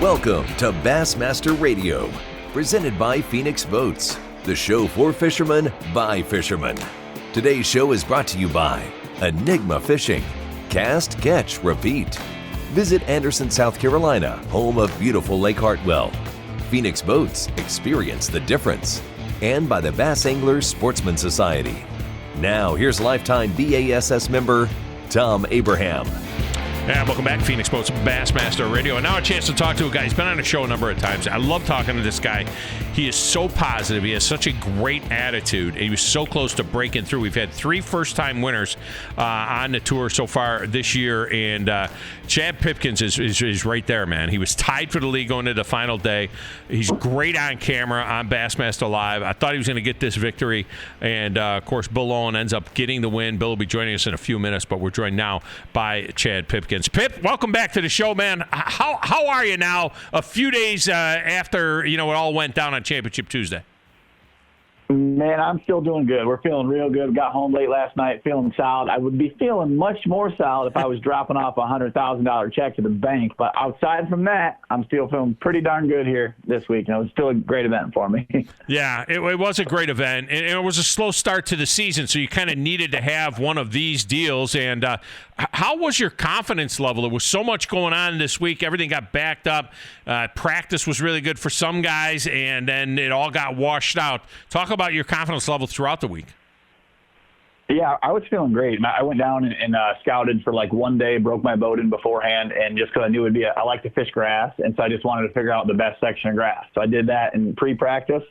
Welcome to Bassmaster Radio, presented by Phoenix Boats, the show for fishermen by fishermen. Today's show is brought to you by Enigma Fishing. Cast, catch, repeat. Visit Anderson, South Carolina, home of beautiful Lake Hartwell. Phoenix Boats, experience the difference. And by the Bass Anglers Sportsman Society. Now, here's lifetime BASS member, Thom Abraham. Yeah, welcome back, Phoenix Boats Bassmaster Radio. And now a chance to talk to a guy. He's been on the show a number of times. I love talking to this guy. He is so positive. He has such a great attitude. He was so close to breaking through. We've had 3 first-time winners on the tour so far this year. And Chad Pipkens is right there, man. He was tied for the lead going into the final day. He's great on camera on Bassmaster Live. I thought he was going to get this victory. And, of course, Bill Owen ends up getting the win. Bill will be joining us in a few minutes, but we're joined now by Chad Pipkens. Pip, welcome back to the show, man. How are you now a few days after, it all went down on Championship Tuesday? Man, I'm still doing good. We're feeling real good. Got home late last night, feeling solid. I would be feeling much more solid if I was dropping off a $100,000 check to the bank. But outside from that, I'm still feeling pretty darn good here this week. It's still a great event for me. Yeah, it was a great event. And it was a slow start to the season, so you kind of needed to have one of these deals. And how was your confidence level? There was so much going on this week. Everything got backed up. Practice was really good for some guys, and then it all got washed out. Talk about your confidence level throughout the week. Yeah, I was feeling great. I went down and scouted for like one day, broke my boat in beforehand, and just because I knew it would be I like to fish grass, and so I just wanted to figure out the best section of grass. So I did that in pre-practice,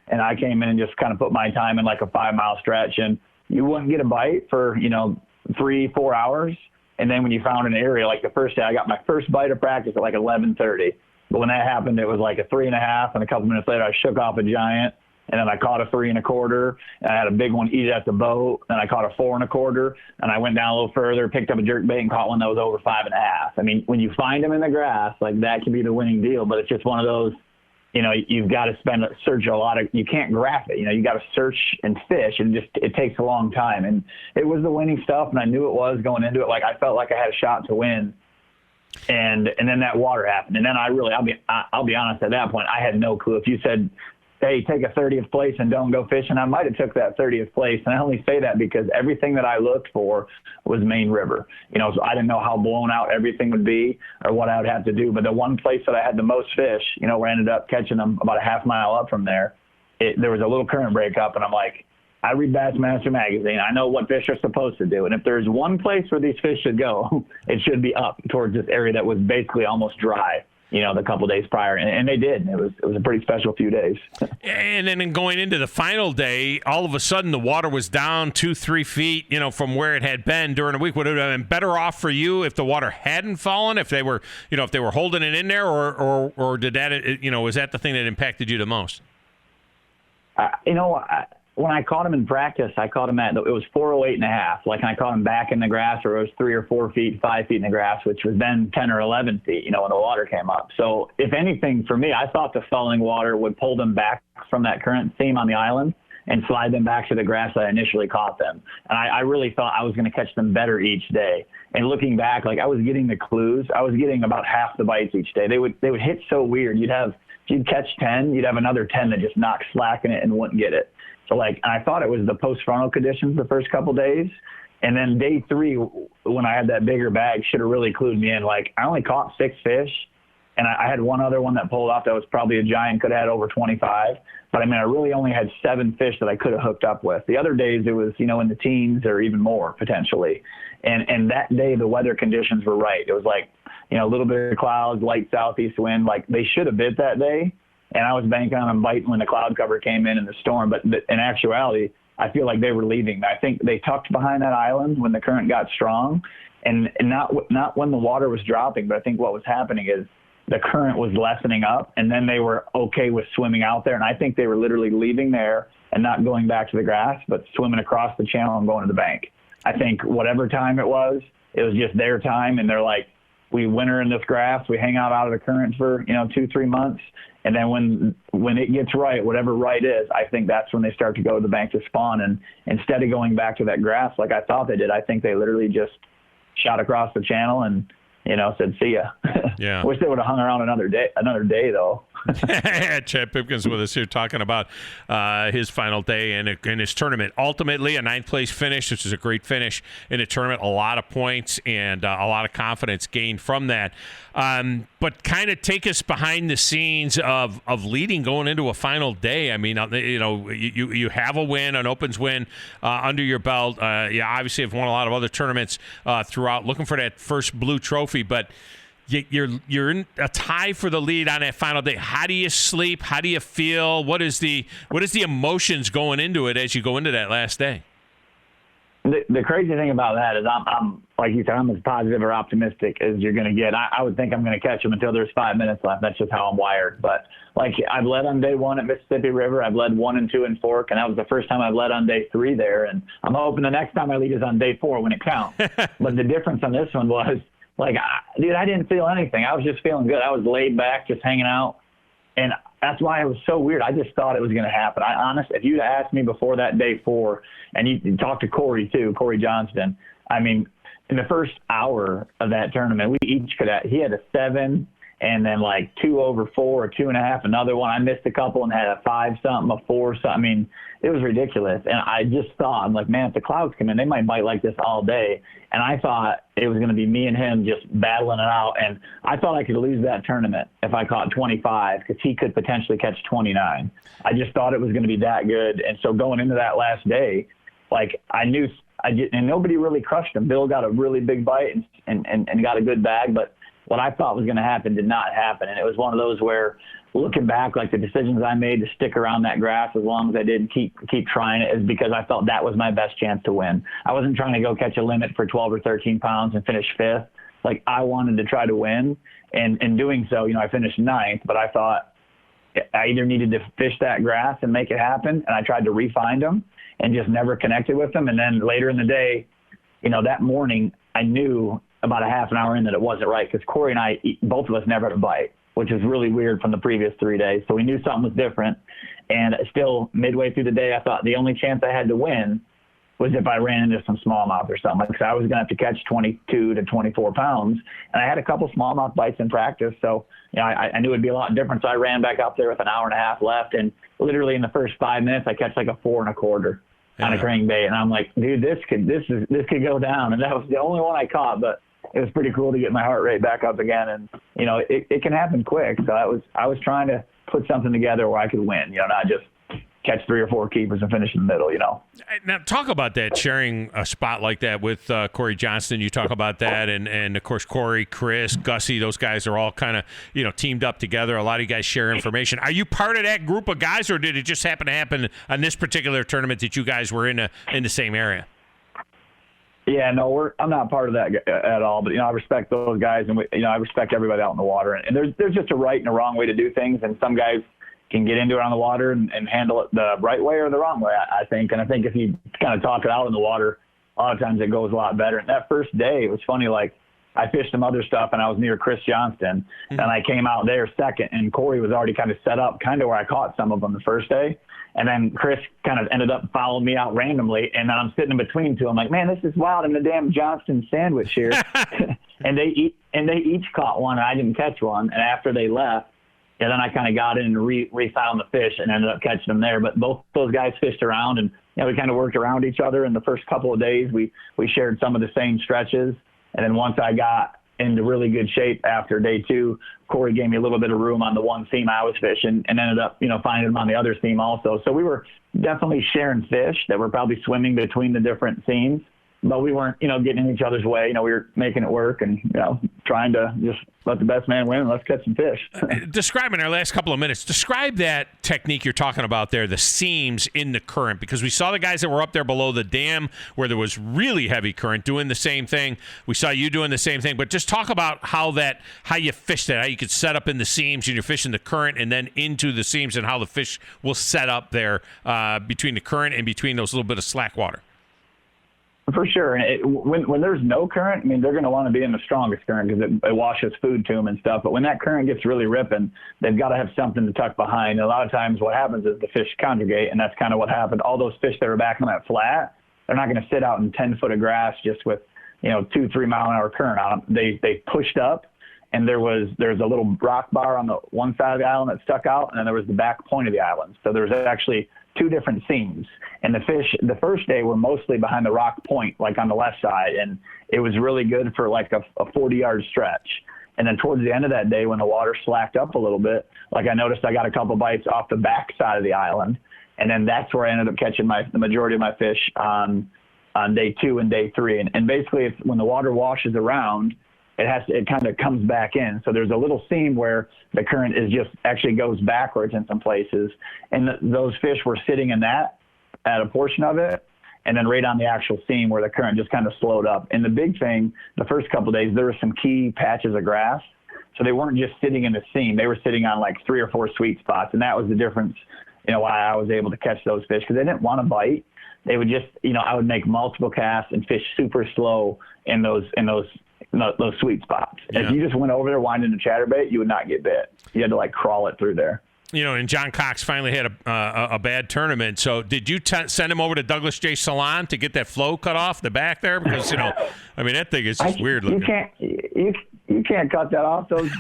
and I came in and just kind of put my time in like a 5-mile stretch, and you wouldn't get a bite for, 3-4 hours. And then when you found an area, like the first day, I got my first bite of practice at like 11:30. But when that happened, it was like a 3.5, and a couple minutes later, I shook off a giant. And then I caught a 3 1/4, and I had a big one eat at the boat. And I caught a 4 1/4, and I went down a little further, picked up a jerkbait, and caught one that was over 5.5. I mean, when you find them in the grass, like that can be the winning deal. But it's just one of those, you've got to search a lot of. You can't graph it. You got to search and fish, and it takes a long time. And it was the winning stuff, and I knew it was going into it. Like I felt like I had a shot to win. And then that water happened, and then I'll be honest. At that point, I had no clue. If you said, hey, take a 30th place and don't go fishing, I might have took that 30th place. And I only say that because everything that I looked for was Main River. So I didn't know how blown out everything would be or what I would have to do. But the one place that I had the most fish, where I ended up catching them about a half mile up from there, there was a little current break up, and I'm like, I read Bassmaster magazine. I know what fish are supposed to do. And if there's one place where these fish should go, it should be up towards this area that was basically almost dry. The couple days prior, and they did. It was a pretty special few days. And then going into the final day, all of a sudden the water was down 2-3 feet, from where it had been during the week. Would it have been better off for you if the water hadn't fallen, if they were, if they were holding it in there, or did that, was that the thing that impacted you the most? When I caught him in practice, I caught him it was 408.5. Like I caught him back in the grass, or it was 3 or 4 feet, 5 feet in the grass, which was then 10 or 11 feet, when the water came up. So if anything, for me, I thought the falling water would pull them back from that current seam on the island and slide them back to the grass that I initially caught them. And I really thought I was going to catch them better each day. And looking back, like I was getting the clues. I was getting about half the bites each day. They would hit so weird. If you'd catch 10, you'd have another 10 that just knocked slack in it and wouldn't get it. So I thought it was the post-frontal conditions the first couple days. And then day 3, when I had that bigger bag, should have really clued me in. Like I only caught 6 fish, and I had one other one that pulled off that was probably a giant, could have had over 25. But I really only had 7 fish that I could have hooked up with. The other days it was, in the teens or even more potentially. And that day the weather conditions were right. It was like, a little bit of clouds, light southeast wind. Like they should have bit that day. And I was banking on them biting when the cloud cover came in the storm. But in actuality, I feel like they were leaving. I think they tucked behind that island when the current got strong, and not when the water was dropping. But I think what was happening is the current was lessening up, and then they were okay with swimming out there. And I think they were literally leaving there and not going back to the grass, but swimming across the channel and going to the bank. I think whatever time it was just their time, and they're like, we winter in this grass, we hang out of the current for 2-3 months. And then when it gets right, whatever right is, I think that's when they start to go to the bank to spawn. And instead of going back to that grass like I thought they did, I think they literally just shot across the channel and said, see ya. Yeah. Wish they would have hung around another day though. Chad Pipkens with us here talking about his final day and his tournament. Ultimately, a 9th place finish, which is a great finish in a tournament. A lot of points and a lot of confidence gained from that. But kind of take us behind the scenes of leading going into a final day. I mean, you have a win, an Opens win under your belt. You obviously have won a lot of other tournaments throughout, looking for that first blue trophy, but you're in a tie for the lead on that final day. How do you sleep? How do you feel? What is the emotions going into it as you go into that last day? The crazy thing about that is I'm like you said, I'm as positive or optimistic as you're going to get. I would think I'm going to catch them until there's 5 minutes left. That's just how I'm wired. But like I've led on day 1 at Mississippi River. I've led 1 and 2 in Fork, and that was the first time I've led on day 3 there. And I'm hoping the next time I lead is on day 4 when it counts. But the difference on this one was, I didn't feel anything. I was just feeling good. I was laid back, just hanging out. And that's why it was so weird. I just thought it was going to happen. If you'd asked me before that day 4, and you talked to Corey too, Corey Johnston, I mean, in the first hour of that tournament, we each he had a 7 and then 2 over 4 or 2.5, another one. I missed a couple and had a 5 something, a 4 something. I mean, it was ridiculous. And I just thought, I'm like, man, if the clouds come in, they might bite like this all day. And I thought it was going to be me and him just battling it out. And I thought I could lose that tournament if I caught 25 because he could potentially catch 29. I just thought it was going to be that good. And so going into that last day, I knew and nobody really crushed him. Bill got a really big bite and got a good bag, but what I thought was going to happen did not happen. And it was one of those where, looking back, the decisions I made to stick around that grass as long as I did and keep trying it is because I felt that was my best chance to win. I wasn't trying to go catch a limit for 12 or 13 pounds and finish 5th. I wanted to try to win. And in doing so, I finished 9th, but I thought I either needed to fish that grass and make it happen, and I tried to re-find them and just never connected with them. And then later in the day, that morning, I knew about a half an hour in that it wasn't right because Corey and I, both of us never had a bite, which is really weird from the previous 3 days. So we knew something was different. And still midway through the day, I thought the only chance I had to win was if I ran into some smallmouth or something. Because I was going to have to catch 22 to 24 pounds. And I had a couple smallmouth bites in practice. So, I knew it'd be a lot different. So I ran back up there with an hour and a half left. And literally in the first 5 minutes, I catch a 4 1/4 on a crankbait. And I'm like, dude, this could go down. And that was the only one I caught. But it was pretty cool to get my heart rate back up again. And, it can happen quick. So I was trying to put something together where I could win, not just catch 3 or 4 keepers and finish in the middle, Now, talk about that, sharing a spot like that with Corey Johnston. You talk about that. And of course, Corey, Chris, Gussie, those guys are all kind of, teamed up together. A lot of you guys share information. Are you part of that group of guys, or did it just happen on this particular tournament that you guys were in the same area? Yeah, no, I'm not part of that at all. But I respect those guys, and I respect everybody out in the water. And there's just a right and a wrong way to do things, and some guys can get into it on the water and handle it the right way or the wrong way, I think. And I think if you kind of talk it out in the water, a lot of times it goes a lot better. And that first day, it was funny. I fished some other stuff, and I was near Chris Johnston, and I came out there second, and Corey was already kind of set up, kind of where I caught some of them the first day. And then Chris kind of ended up following me out randomly, and then I'm sitting in between two. I'm like, man, this is wild. I'm the damn Johnston sandwich here. and they each caught one, and I didn't catch one. And after they left, then I kind of got in and re-found the fish and ended up catching them there. But both those guys fished around, and we kind of worked around each other. In the first couple of days, we shared some of the same stretches. And then once I got into really good shape after day 2, Corey gave me a little bit of room on the one seam I was fishing and ended up, finding him on the other seam also. So we were definitely sharing fish that were probably swimming between the different seams, but we weren't, getting in each other's way. We were making it work and, trying to just let the best man win and let's catch some fish. Describe in our last couple of minutes, describe that technique you're talking about there, the seams in the current, because we saw the guys that were up there below the dam where there was really heavy current doing the same thing. We saw you doing the same thing, but just talk about how you fish that, how you could set up in the seams and you're fishing the current and then into the seams and how the fish will set up there between the current and between those little bit of slack water. For sure. And when there's no current, they're going to want to be in the strongest current because it washes food to them and stuff. But when that current gets really ripping, they've got to have something to tuck behind. And a lot of times what happens is the fish congregate, and that's kind of what happened. All those fish that are back on that flat, they're not going to sit out in 10 foot of grass just with 2-3 mile an hour current on them. They pushed up, and there's a little rock bar on the one side of the island that stuck out, and then there was the back point of the island. So there's actually 2 different seams. And the fish the first day were mostly behind the rock point, like on the left side, and it was really good for like a 40-yard stretch. And then towards the end of that day, when the water slacked up a little bit, like I noticed I got a couple bites off the back side of the island, and then that's where I ended up catching the majority of my fish on day 2 and day 3. And basically, when the water washes around, it kind of comes back in. So there's a little seam where the current actually goes backwards in some places. And those fish were sitting in that at a portion of it, and then right on the actual seam where the current just kind of slowed up. And the big thing, the first couple of days, there were some key patches of grass. So they weren't just sitting in the seam. They were sitting on like 3 or 4 sweet spots. And that was the difference, why I was able to catch those fish, because they didn't want to bite. They would just, I would make multiple casts and fish super slow in those sweet spots. Yeah. If you just went over there winding a chatterbait, you would not get bit. You had to like crawl it through there. And John Cox finally had a bad tournament. So did you send him over to Douglas J. Salon to get that flow cut off the back there? Because, that thing is just weird looking. You can't cut that off. Those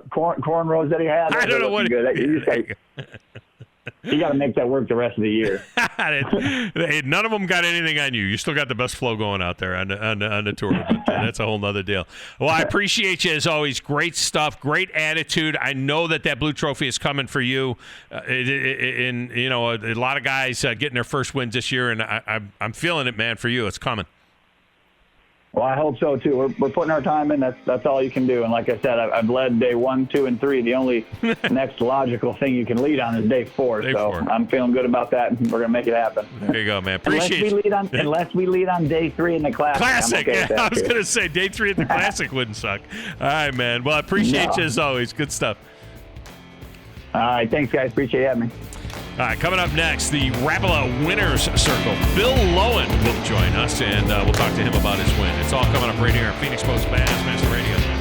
cornrows that he had. I don't know what you got to make that work the rest of the year. None of them got anything on you. You still got the best flow going out there on the tour. But that's a whole nother deal. Well, I appreciate you as always. Great stuff. Great attitude. I know that Blue Trophy is coming for you. A lot of guys getting their first wins this year, and I'm feeling it, man. For you, it's coming. Well, I hope so too. We're putting our time in. That's all you can do. And like I said, I've led day 1, 2, and 3. The only next logical thing you can lead on is day 4. I'm feeling good about that, and we're gonna make it happen. There you go, man. Appreciate unless we lead on day 3 in the classic. Classic. Okay, I was gonna say day 3 at the classic wouldn't suck. All right, man. Well, I appreciate you as always. Good stuff. All right, thanks, guys. Appreciate you having me. All right, coming up next, the Rapala Winners Circle. Bill Lowen will join us, and we'll talk to him about his win. It's all coming up right here on Phoenix Sports Bassmaster Radio.